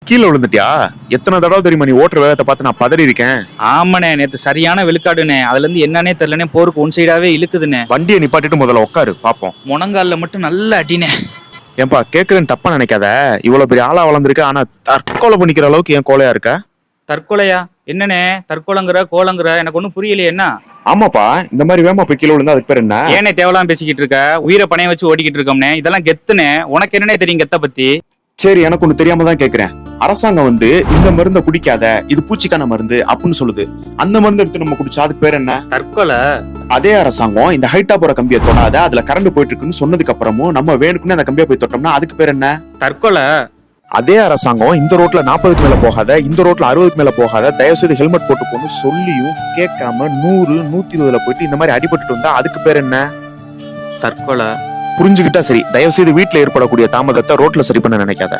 கீழே விழுந்துட்டியா? எத்தனை தடவை தெரியுமா நீ ஓட்டுற வேகத்தை பார்த்து நான் பதறி இருக்கேன். ஆமாண்ணே, நேத்து சரியான வெளுக்காடுண்ணே. அதுல இருந்து என்னன்னே தெரியலனே, போருக்கு ஒன் சைடாவே இழுக்குதுண்ணே. வண்டியை நிப்பாட்டிட்டு முதல்ல உட்காரு பாப்போம். முனங்கால்ல மட்டும் நல்ல அடினே. ஏன்பா கேட்கறேன்னு தப்பா நினைக்காத. இவ்வளவு பெரிய ஆளா வளர்ந்துருக்க, ஆனா தற்கொலை பண்ணிக்கிற அளவுக்கு ஏன் கோலையா இருக்க? தற்கொலையா? என்னண்ணே தற்கொலைங்கிற கோலங்கிற? எனக்கு ஒன்னும் புரியலையே. என்ன? ஆமாப்பா, இந்த மாதிரி வேமா போய் கீழே விழுந்தா அதுக்கு பேர் என்ன? ஏனே தேவலாம் பேசிக்கிட்டு இருக்க? உயிரை பணைய வச்சு ஓட்டிக்கிட்டு இருக்கோம்னே. இதெல்லாம் கெத்துனே. உனக்கு என்னன்னே தெரியும் கெத்த பத்தி? சரி, எனக்கு ஒண்ணு தெரியாம தான் கேக்குறேன். அரசாங்கம் இந்த மருந்தை குடிக்காத, இது பூச்சிக்கான மருந்து அப்படின்னு சொல்லுது. அந்த மருந்து எடுத்து நம்ம குடிச்சா அதுக்கு பேர் என்ன? தற்கொலை. அதே அரசாங்கம் இந்த ஹைட்டா போற கம்பியை தொடாத, அதுல கரண்ட் போயிட்டு இருக்குன்னு சொன்னதுக்கு அப்புறமும் நம்ம வேணுக்குன்னு அந்த கம்பியை போய் தொட்டோம்னா அதுக்கு பேர் என்ன? தற்கொலை. அதே அரசாங்கம் இந்த ரோட்ல 40க்கு மேல போகாத, இந்த ரோட்ல 60க்கு மேல போகாத, தயவு செய்து ஹெல்மெட் போட்டு போன்னு சொல்லியும் கேட்காம 100, 120ல போயிட்டு இந்த மாதிரி அடிபட்டு வந்தா அதுக்கு பேர் என்ன? தற்கொலை. புரிஞ்சுக்கிட்டா சரி. தயவு செய்து வீட்டுல ஏற்படக்கூடிய தாமதத்தை ரோட்ல சரி பண்ண நினைக்காத.